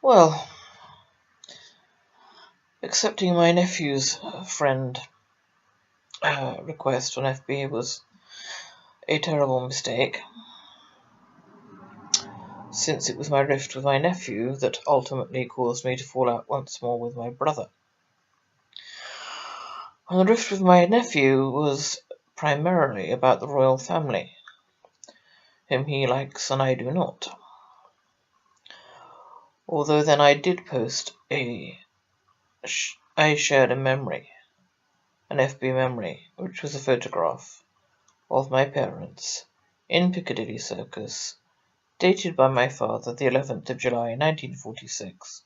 Well, accepting my nephew's friend request on FB was a terrible mistake, since it was my rift with my nephew that ultimately caused me to fall out once more with my brother. And the rift with my nephew was primarily about the royal family, whom he likes and I do not. Although then I did post I shared a memory, an FB memory, which was a photograph of my parents in Piccadilly Circus, dated by my father the 11th of July 1946,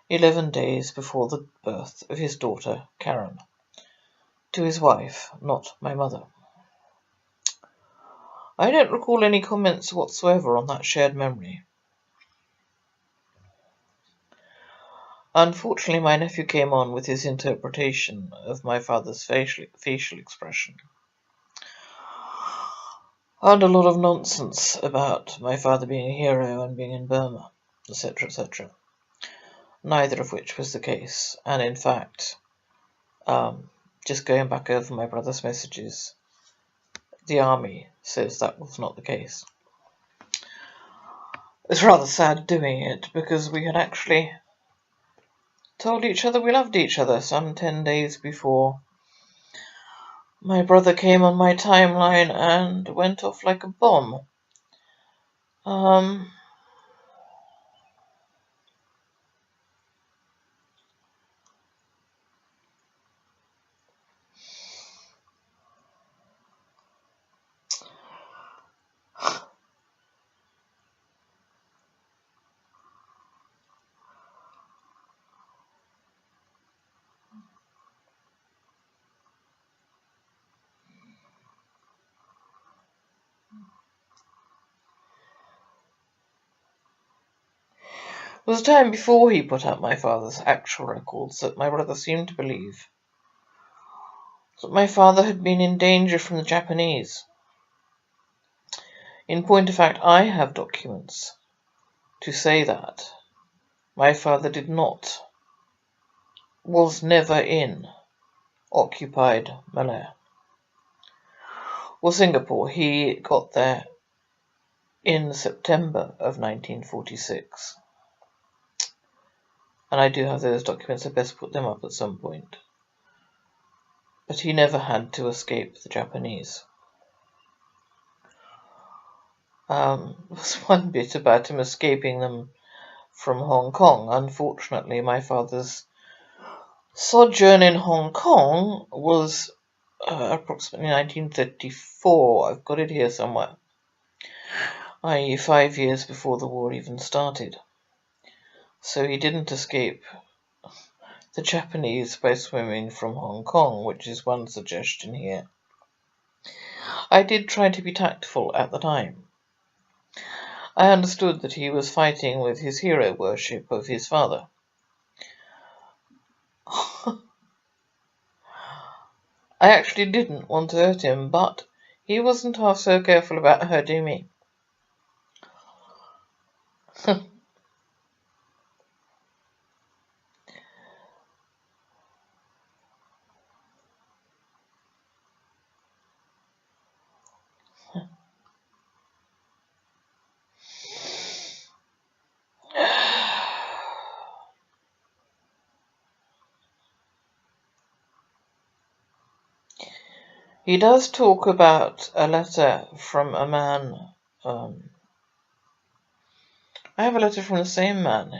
11 days before the birth of his daughter Karen, to his wife, not my mother. I don't recall any comments whatsoever on that shared memory. Unfortunately, my nephew came on with his interpretation of my father's facial expression, and a lot of nonsense about my father being a hero and being in Burma, etc., etc. Neither of which was the case, and in fact, just going back over my brother's messages, the army says that was not the case. It's rather sad doing it, because we had actually told each other we loved each other some 10 days before my brother came on my timeline and went off like a bomb. It was a time before he put up my father's actual records that my brother seemed to believe that my father had been in danger from the Japanese. In point of fact, I have documents to say that my father was never in occupied Malaya or Singapore. He got there in September of 1946. And I do have those documents. I best put them up at some point. But he never had to escape the Japanese. There was one bit about him escaping them from Hong Kong. Unfortunately, my father's sojourn in Hong Kong was approximately 1934. I've got it here somewhere, i.e. 5 years before the war even started. So he didn't escape the Japanese by swimming from Hong Kong, which is one suggestion here. I did try to be tactful at the time. I understood that he was fighting with his hero worship of his father. I actually didn't want to hurt him, but he wasn't half so careful about hurting me. He does talk about a letter from a man. I have a letter from the same man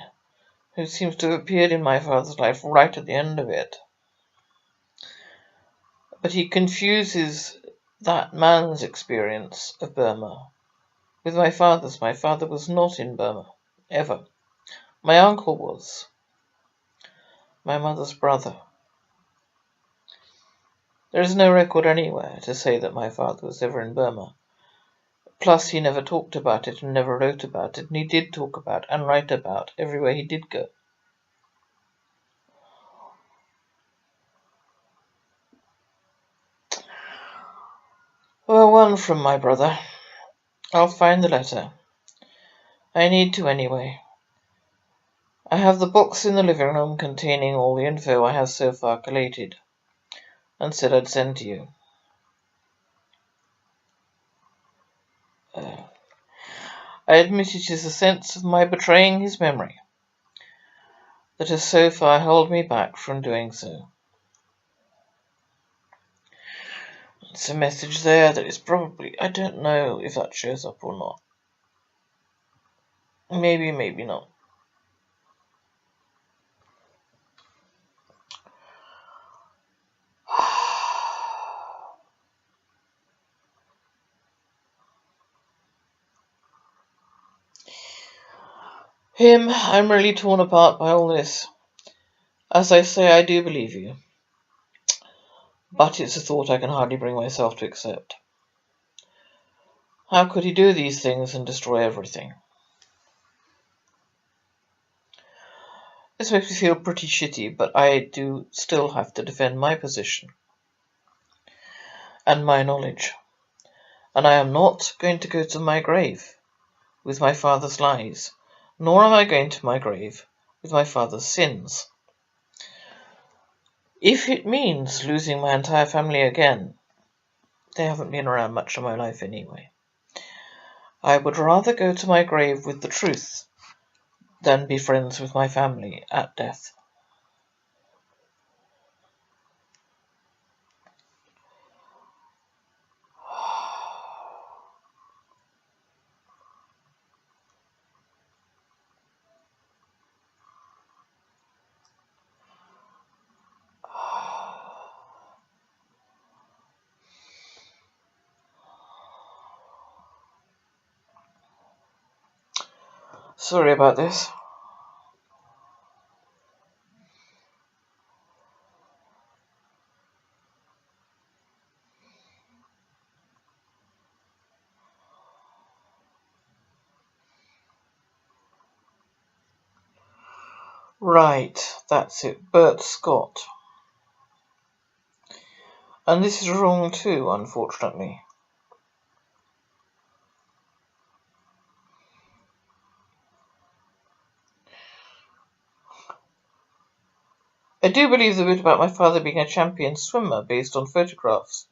who seems to have appeared in my father's life right at the end of it. But he confuses that man's experience of Burma with my father's. My father was not in Burma, ever. My uncle was. My mother's brother. There is no record anywhere to say that my father was ever in Burma. Plus, he never talked about it and never wrote about it, and he did talk about and write about everywhere he did go. Well, one from my brother. I'll find the letter. I need to anyway. I have the box in the living room containing all the info I have so far collated, and said I'd send to you. I admit it is a sense of my betraying his memory that has so far held me back from doing so. It's a message there that is probably... I don't know if that shows up or not. Maybe, maybe not. Him, I'm really torn apart by all this. As I say, I do believe you. But it's a thought I can hardly bring myself to accept. How could he do these things and destroy everything? This makes me feel pretty shitty, but I do still have to defend my position and my knowledge. And I am not going to go to my grave with my father's lies, nor am I going to my grave with my father's sins. If it means losing my entire family again, they haven't been around much of my life anyway. I would rather go to my grave with the truth than be friends with my family at death. Sorry about this. Right, that's it. Bert Scott. And this is wrong too, unfortunately. I do believe the bit about my father being a champion swimmer based on photographs.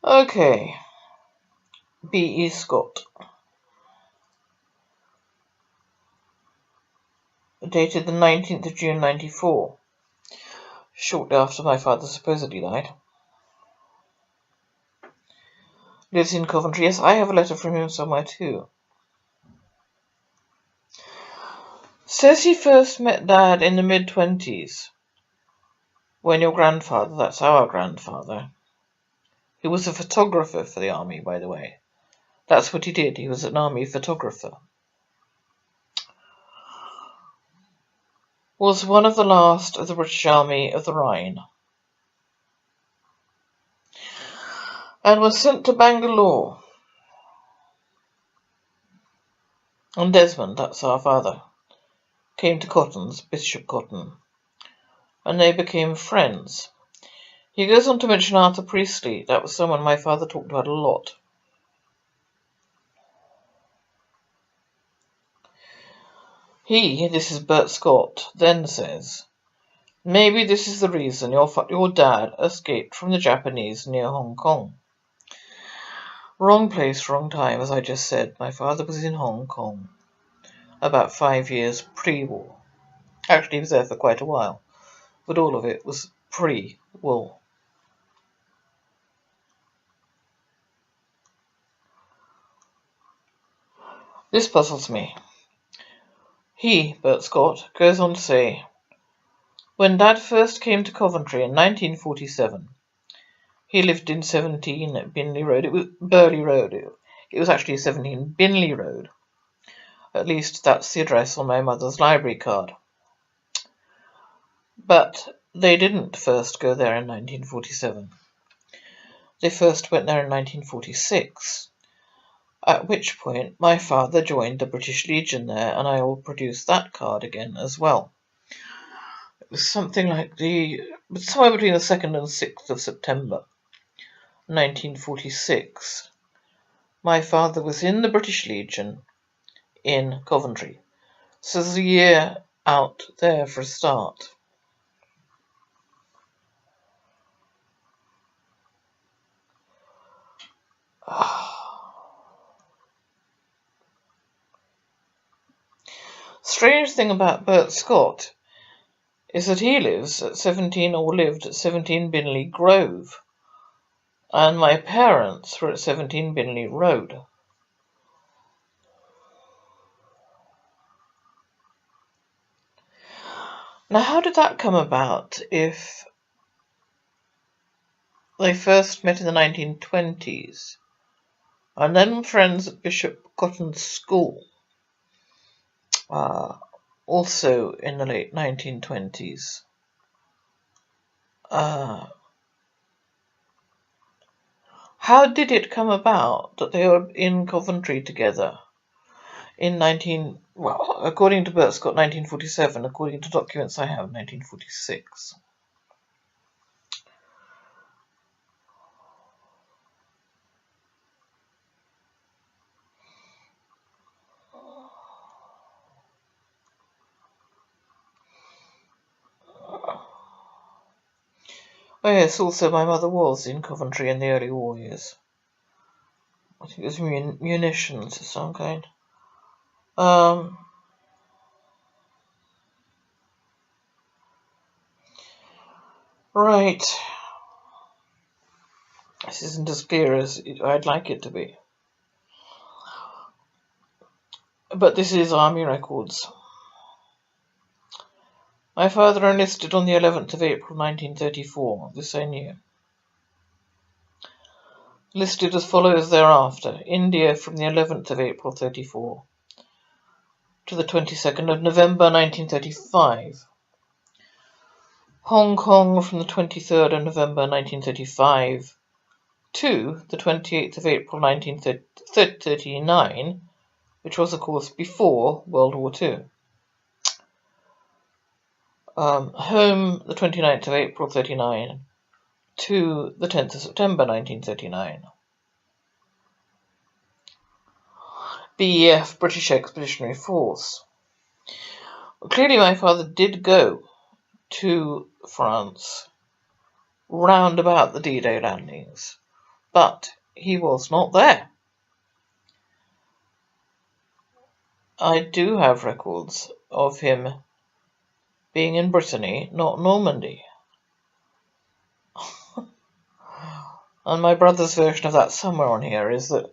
Okay. B.E. Scott. Dated the 19th of June 94. Shortly after my father supposedly died. Lives in Coventry. Yes, I have a letter from him somewhere too. Says he first met Dad in the mid-20s. When your grandfather, that's our grandfather, he was a photographer for the army, by the way. That's what he did. He was an army photographer. Was one of the last of the British Army of the Rhine. And was sent to Bangalore. And Desmond, that's our father, came to Cotton's, Bishop Cotton, and they became friends. He goes on to mention Arthur Priestley. That was someone my father talked about a lot. He, this is Bert Scott, then says, maybe this is the reason your dad escaped from the Japanese near Hong Kong. Wrong place, wrong time, as I just said. My father was in Hong Kong about 5 years pre-war. Actually, he was there for quite a while, but all of it was pre-war. This puzzles me. He, Bert Scott, goes on to say, when Dad first came to Coventry in 1947, he lived in 17 Binley Road. It was Burley Road. It was actually 17 Binley Road. At least that's the address on my mother's library card. But they didn't first go there in 1947. They first went there in 1946, at which point my father joined the British Legion there, and I will produce that card again as well. It was something like somewhere between the 2nd and 6th of September, 1946. My father was in the British Legion in Coventry. So there's a year out there for a start. Strange thing about Bert Scott is that he lives at 17, or lived at 17 Binley Grove, and my parents were at 17 Binley Road. Now, how did that come about if they first met in the 1920s and then were friends at Bishop Cotton's school, also in the late 1920s? How did it come about that they were in Coventry together in according to Bert Scott, 1947, according to documents I have, 1946. Oh yes, also my mother was in Coventry in the early war years. I think it was munitions of some kind. Right. This isn't as clear as I'd like it to be. But this is Army Records. My father enlisted on the 11th of April 1934. This I knew. Listed as follows thereafter. India from the 11th of April 34 to the 22nd of November 1935. Hong Kong from the 23rd of November 1935 to the 28th of April 1939, which was, of course, before World War II. Home the 29th of April 39 to the 10th of September 1939. BEF, British Expeditionary Force. Well, clearly my father did go to France round about the D-Day landings, but he was not there. I do have records of him being in Brittany, not Normandy. And my brother's version of that somewhere on here is that,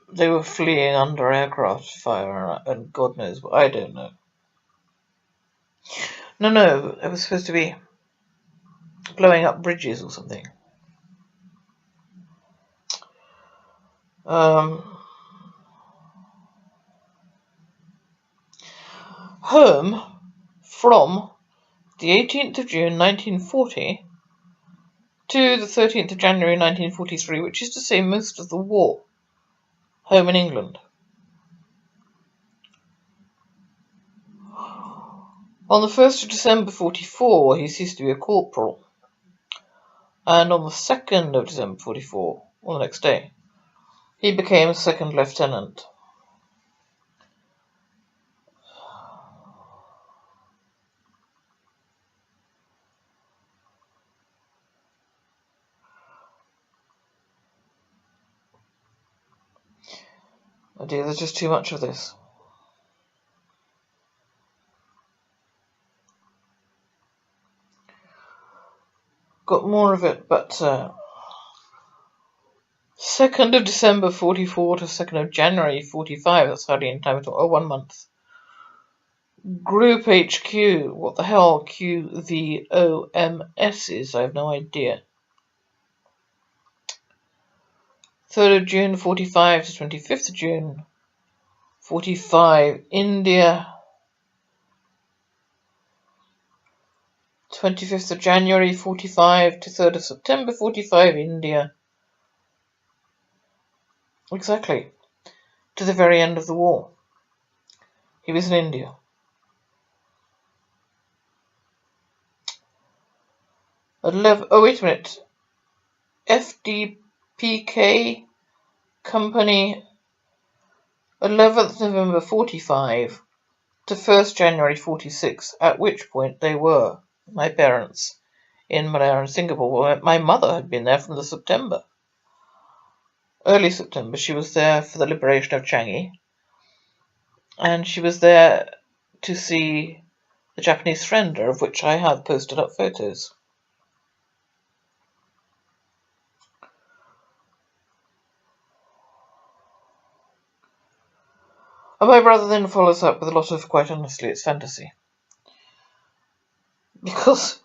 they were fleeing under aircraft fire and God knows what. I don't know. No, it was supposed to be blowing up bridges or something. Home from the 18th of June 1940 to the 13th of January 1943, which is to say most of the war. Home in England. On the 1st of December 44, he ceased to be a corporal. And on the 2nd of December 44, or the next day, he became a second lieutenant. Oh dear, there's just too much of this. Got more of it, but 2nd of December 44 to 2nd of January 45, that's hardly any time at all. 1 month. Group HQ, what the hell QVOMS is, I have no idea. 3rd of June 45 to 25th of June 45, India. 25th of January 45 to 3rd of September 45, India. Exactly. To the very end of the war. He was in India. Oh, wait a minute. FDPK Company 11th November 45 to 1st January 46, at which point they were, my parents, in Malaya and Singapore. My mother had been there from early September. She was there for the liberation of Changi, and she was there to see the Japanese surrender, of which I have posted up photos. And my brother then follows up with a lot of, quite honestly, it's fantasy. Because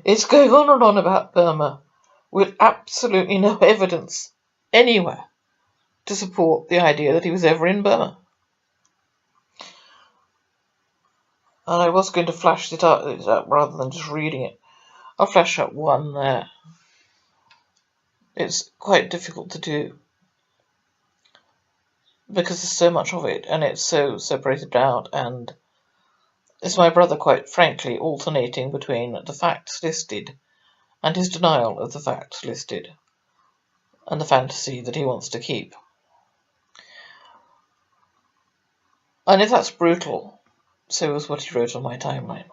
it's going on and on about Burma with absolutely no evidence anywhere to support the idea that he was ever in Burma. And I was going to flash it up rather than just reading it. I'll flash up one there. It's quite difficult to do because there's so much of it and it's so separated out, and it's my brother quite frankly alternating between the facts listed and his denial of the facts listed and the fantasy that he wants to keep. And if that's brutal, so was what he wrote on my timeline.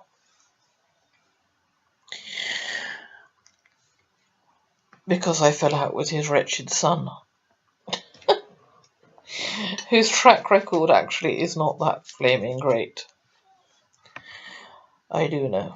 Because I fell out with his wretched son, whose track record actually is not that flaming great. I do know.